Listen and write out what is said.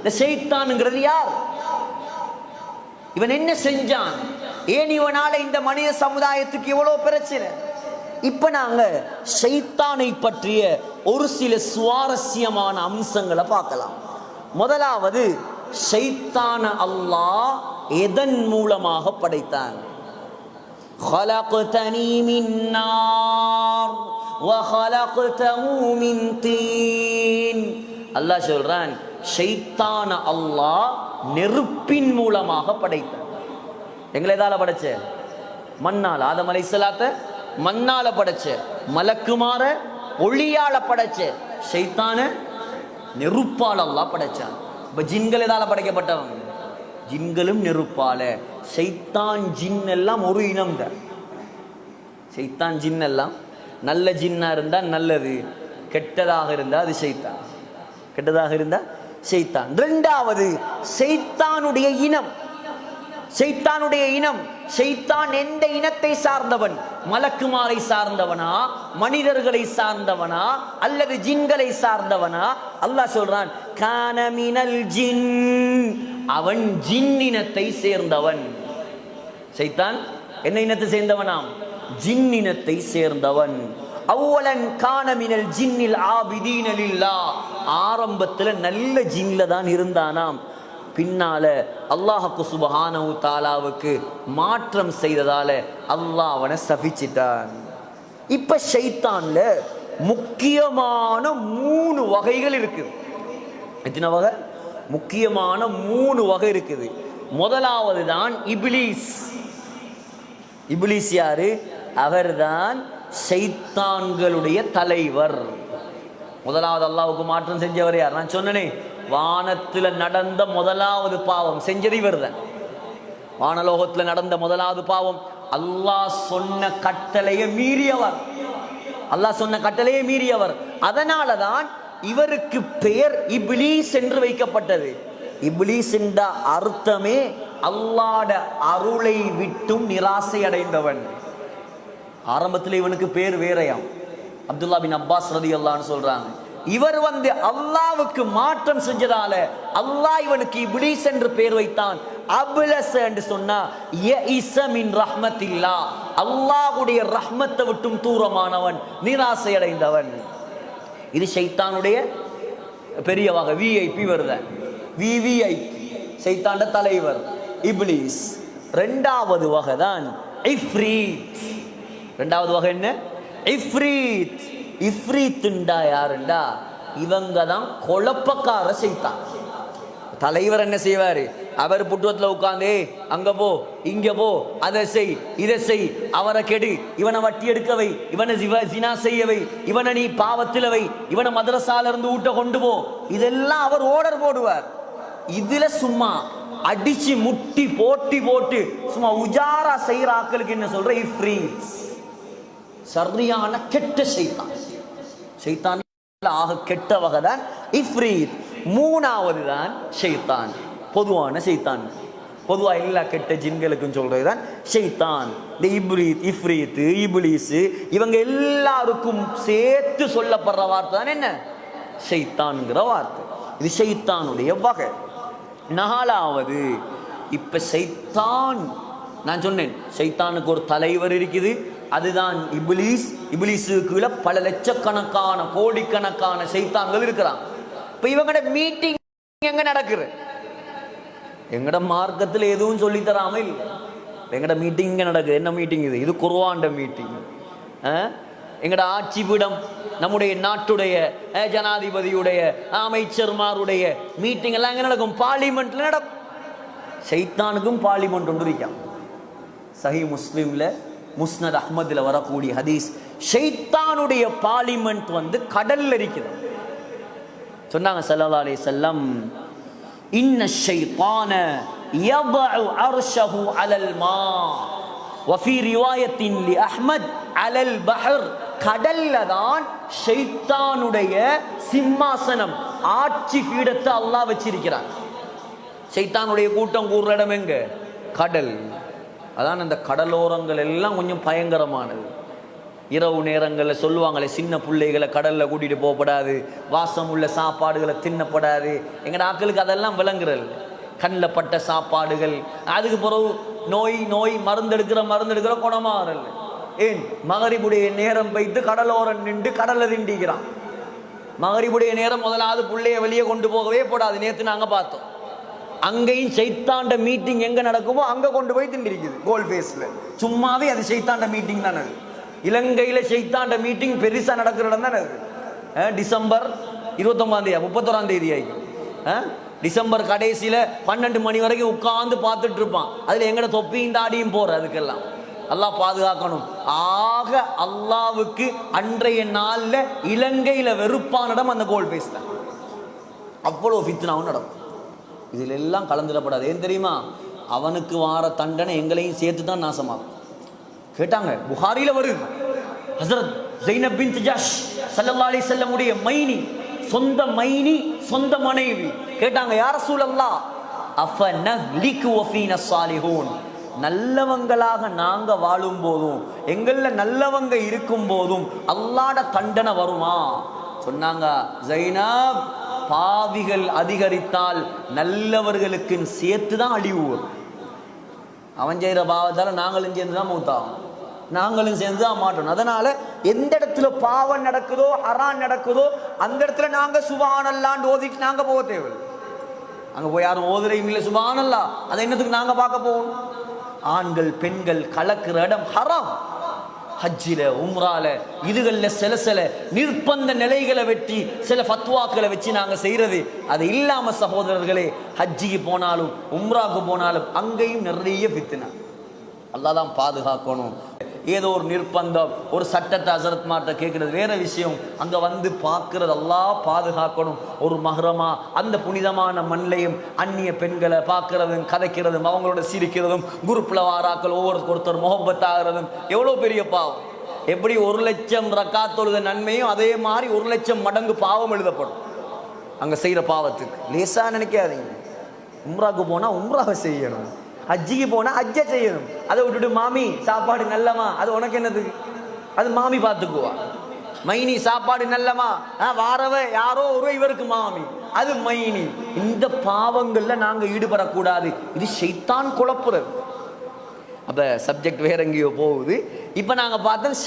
இந்த ஷைத்தான்ங்கிறது யார்? இவன் என்ன செஞ்சான்? ஏன் இவனால இந்த மனித சமுதாயத்துக்கு இவ்வளவு பிரச்சனை? இப்ப நாங்க ஷைத்தானை பற்றிய ஒரு சில சுவாரஸ்யமான அம்சங்களை பார்க்கலாம். முதலாவது, ஷைத்தான அல்லாஹ் எதன் மூலமாக படைத்தான்? خلقتني من نار وخلقته من طين. அல்லாஹ் சொல்றான், ஷைத்தான அல்லாஹ் நெருப்பின் மூலமாக படைத்தான். எங்களை எதால படைச்ச? மண்ணால். ஆதம் அலைஹிஸ்ஸலாத்தை மண்ணால படைச்ச. மலக்குமார ஒளியால படைச்ச. ஷைத்தான நெருப்பால் அல்லாஹ் படைச்சான். இப்ப ஜின்கள் எதால படைக்கப்பட்டவங்க? ஜின்களும் நெருப்பால. ஷைத்தான் ஜின் எல்லாம் ஒரு இனம் தான். ஷைத்தான் ஜின் எல்லாம் நல்ல ஜின்னா இருந்தா நல்லது, கெட்டதாக இருந்தா அது ஷைத்தான். கெட்டதாக இருந்தா ஷைத்தான். இரண்டாவது, ஷைத்தானுடைய இனம். ஷைத்தானுடைய இனம். ஷைத்தான் எந்த இனத்தை சார்ந்தவன்? மலக்குமாரை சார்ந்தவனா, மனிதர்களை சார்ந்தவனா, அல்லது ஜின்களை சார்ந்தவனா? அல்லாஹ் சொல்றான், கான மினல் ஜின், அவன் ஜின் இனத்தை சேர்ந்தவன். ஷைத்தான் என்ன இனத்தை சேர்ந்தவனாம்? ஜின் இனத்தை சேர்ந்தவன். அவ்வளன் கான மினல் ஜின்னில் ஆபிதீன லில்லாஹ், ஆரம்பத்துல நல்ல ஜின்ல தான் இருந்தானாம். பின்னால அல்லாஹ்வுக்கு சுப்ஹானஹு தஆலாவுக்கு மாற்றம் செய்ததால அல்லாஹ் அவனை சபிச்சிட்டான். இப்ப ஷைத்தான்ல முக்கியமான 3 வகைகள் இருக்குது. எத்தனை வகை? முக்கியமான 3 வகை இருக்குது. முதலாவது தான் இப்லீஸ். இப்லீஸ் யாரு? அவர்தான் ஷைத்தான்களுடைய தலைவர். முதலாவது அல்லாஹ்வுக்கு மாற்றம் செஞ்சவர் யார்? நான் சொன்னனே, வானத்துல நடந்த முதலாவது பாவம் செஞ்சது இவர்தான். வானலோகத்துல நடந்த முதலாவது பாவம் அல்லாஹ் சொன்ன கட்டளையை மீறியவர். அல்லாஹ் சொன்ன கட்டளையை மீறியவர். அதனாலதான் இவருக்கு பெயர் இப்லீஸ் என்று வைக்கப்பட்டது. இப்லீஸ் என்ற அர்த்தமே அல்லாஹ்ட அருளை விட்டும் நிராசை அடைந்தவன். ஆரம்பத்தில் இவனுக்கு பேர் வேறையாம். அப்துல்லா பின் அப்பாஸ் ரலியல்லாஹு அன்ஹு சொல்றாங்க, இவர் அல்லாஹ்வுக்கு மாற்றம் செஞ்சதால அல்லாஹ் இவனுக்கு இப்லீஸ் என்று பெயர் வைத்தான். அப்லஸ் என்று சொன்னா யஇஸ மின் ரஹ்மத்தில்லாஹ், அல்லாஹ்வுடைய ரஹ்மத்தை விட்டும் தூரமானவன், நிராசை அடைந்தவன். இது ஷைத்தானுடைய பெரிய வகை. விஐபி வருதான். விவிஐபி ஷைத்தான்ட தலைவர் இப்லீஸ். இரண்டாவது வகை தான் இஃப்ரீத். இரண்டாவது வகை என்ன? இஃப்ரீத். இஃப்ரீத்ண்டா யாருண்டா? இவங்க தான் குழப்பக்கார ஷைத்தான். தலைவர் என்ன செய்வாரு? அவர் புட்டுவத்தில் உட்கார்ந்து அங்க போ, இங்க போ, அதை செய், இதை செய், அவரை கெடு, இவனை வட்டி எடுக்கவை, இவனை ஜினா செய்யவை, இவனை நீ பாவத்தில் வை, இவனை மதரசால இருந்து ஊட்ட கொண்டு போ, இதெல்லாம் அவர் ஆர்டர் போடுவார். இதுல சும்மா அடிச்சு முட்டி போட்டி போட்டு சும்மா உஜாரா செய்யற ஆக்களுக்கு என்ன சொல்ற? இஃப்ரீத். சரியான கெட்ட ஷைத்தான். ஷைத்தான் ஆக கெட்ட வகை தான் இஃப்ரீத். மூணாவது தான் ஷைத்தான், பொதுவான ஷைத்தான். பொதுவா எல்லா கெட்ட ஜின்களுக்கும் சொல்றதுதான் ஷைத்தான். இந்த இப்ரீத், இஃப்ரீத், இப்லீஸ் இவங்க எல்லாருக்கும் சேர்த்து சொல்லப்படுற வார்த்தை தான் என்ன? ஷைத்தான்ங்கிற வார்த்தை. இது ஷைத்தானுடைய வகை. நாலாவது, இப்ப ஷைத்தான், நான் சொன்னேன் ஷைத்தானுக்கு ஒரு தலைவர் இருக்குது, அதுதான் இப்லீஸ். இப்லீஸுக்குள்ள பல லட்சக்கணக்கான கோடிக்கணக்கான ஷைத்தான்கள் இருக்கிறான். இப்ப இவங்கட மீட்டிங் எங்க நடக்குது? எங்கட மார்க்கத்தில் எதுவும் சொல்லி தராம இல்லை. எங்கட மீட்டிங் இங்க நடக்குது. என்ன மீட்டிங் இது? இது குர்ஆன்ட மீட்டிங். எங்கட ஆட்சி பீடம், நம்முடைய நாட்டுடைய ஜனாதிபதியுடைய அமைச்சர்மாருடைய மீட்டிங் எல்லாம் எங்க நடக்கும்? பார்லிமெண்ட்ல நடக்கும். ஷைத்தானுக்கும் பார்லிமெண்ட் ஒன்று இருக்கான். சஹீஹ் முஸ்லிம்ல முஸ்னத் அஹ்மதுல வரக்கூடிய ஹதீஸ், ஷைத்தானுடைய பார்லிமெண்ட் கடல்ல இருக்குது. சொன்னாங்க ஸல்லல்லாஹு அலைஹி வஸல்லம், இன்ன ஷைத்தான யதஉ அர்ஷஹு அலல் மா வஃபீ ரிவாயத்தின் லி அஹ்மத் அலல் பஹர். கடல்ல தான் ஷைத்தானுடைய சிம்மாசனம், ஆட்சி பீடத்தை அல்லாஹ் வச்சிருக்கிறான். ஷைத்தானுடைய கூட்டம் கூடுற இடம் எங்க? கடல். அதான் அந்த கடலோரங்கள் எல்லாம் கொஞ்சம் பயங்கரமானது. இரவு நேரங்களில் சொல்லுவாங்களே சின்ன பிள்ளைகளை கடலில் கூட்டிகிட்டு போகப்படாது, வாசம் உள்ள சாப்பாடுகளை தின்னப்படாது. எங்கட ஆக்களுக்கு அதெல்லாம் விளங்குறது. கண்ணில் பட்ட சாப்பாடுகள், அதுக்கு பிறகு நோய் மருந்தெடுக்கிற குணமாகறல். ஏன் மகரிபுடைய நேரம் வைத்து கடலோரம் நின்று கடலை திண்டிக்கிறான். மகரிபுடைய நேரம் முதலாவது பிள்ளைய வெளியே கொண்டு போகவே போடாது. நேற்று நாங்கள் பார்த்தோம், அங்கேயும் சைத்தாண்ட மீட்டிங் எங்கே நடக்குமோ அங்கே கொண்டு போய் திண்டிருக்குது. கோல் ஃபேஸில் சும்மாவே அது சைத்தாண்ட மீட்டிங் தானே. அது இலங்கையில் சைத்தாண்ட மீட்டிங் பெருசாக நடக்கிற இடம் தானே அது. டிசம்பர் 29 31 ஆகி டிசம்பர் கடைசியில் 12 மணி வரைக்கும் உட்கார்ந்து பார்த்துட்டு இருப்பான். அதில் எங்கட தொப்பியும் தாடியும் போகிற அதுக்கெல்லாம் அல்லாஹ் பாதுகாக்கணும். ஆக அல்லாவுக்கு அன்றைய நாளில் இலங்கையில் வெறுப்பான இடம் அந்த கோல் ஃபேஸ் தான். அவ்வளோ ஃபித்னாவும் நடக்கும். இதில் எல்லாம் கலந்துடப்படாது. ஏன் தெரியுமா? அவனுக்கு வார தண்டனை எங்களையும் சேர்த்து தான் நாசமாகும். கேட்டாங்க, புகாரியில் வருது, ஹஸரத் ஸைனப் பின்த் ஜஹ்ஷ் ஸல்லல்லாஹு அலைஹி வஸல்லம் உடைய மைனி, சொந்த மனைவி கேட்டாங்க, யா ரசூலல்லாஹ் அஃபனஹ்லிகு வஃபீனா ஸாலிஹூன், நல்லவங்களாக நாங்க வாழும் போதும் எங்கள்ல நல்லவங்க இருக்கும் போதும் அல்லாஹ்ட தண்டனை வருமா? சொன்னாங்க, ஸைனப், பாவிகள் அதிகரித்தால் நல்லவர்களுக்கு சேர்த்து தான் அழிவு வரும். அவன் செய்கிற பாவத்தால் நாங்களும் சேர்ந்து தான் மூத்தாகும், நாங்களும் சேர்ந்து தான் மாட்டோம். அதனால எந்த இடத்துல பாவம் நடக்குதோ ஹராம் நடக்குதோ அந்த இடத்துல நாங்க சுப்ஹானல்லாஹ் ஓதிட்டு நாங்க போக தேவை. அங்க போய் யாரும் ஓதுறையும் இல்லை சுப்ஹானல்லாஹ், அதை என்னத்துக்கு நாங்க பார்க்க போவோம்? ஆண்கள் பெண்கள் கலக்கிற இடம் ஹராம். ஹஜ்ஜில உம்ரால இதுகளில் சில நிர்பந்த நிலைகளை வெட்டி சில ஃபத்வாக்களை வச்சு நாங்கள் செய்கிறது. அது இல்லாமல் சகோதரர்களே, ஹஜ்ஜிக்கு போனாலும் உம்ராவுக்கு போனாலும் அங்கேயும் நிறைய ஃபித்னா. அல்லாஹ் தான் பாதுகாக்கணும். ஏதோ ஒரு நிர்பந்தம், ஒரு சட்டத்தை ஹஸரத் மார்ட்ட கேட்கறது வேற விஷயம். அங்கே வந்து பார்க்கறது அல்லாஹ் பாதுகாக்கணும். ஒரு மஹ்ரமா அந்த புனிதமான மண்ணையும் அந்நிய பெண்களை பார்க்கறதும் கதைக்கிறதும் அவங்களோட சிரிக்கிறதும் குரூப்பில் வாராக்கள் ஒருத்தர் முகப்பத் ஆகிறதும் எவ்வளோ பெரிய பாவம். எப்படி 1,00,000 ரக்காத் தொழுத நன்மையும் அதே மாதிரி 1,00,000 மடங்கு பாவம் எழுதப்படும் அங்கே செய்கிற பாவத்துக்கு. லேசா நினைக்காதீங்க. உம்ராவுக்கு போனால் உம்ராவை செய்யணும், ஹஜ்ஜிக்கு போனால் ஹஜ்ஜை செய்யணும். அதை விட்டுட்டு மாமி சாப்பாடு நல்லமா, அது உனக்கு என்னது? அது மாமி பார்த்துக்குவா. மைனி சாப்பாடு நல்லமா, வாரவ யாரோ ஒரு இவருக்கு மாமி, அது மைனி. இந்த பாவங்கள்ல நாங்கள் ஈடுபடக்கூடாது. இது ஷைத்தான் குழப்புறது. அப்போ சப்ஜெக்ட் வேற எங்கேயோ போகுது. இப்போ நாங்கள் பார்த்தோம்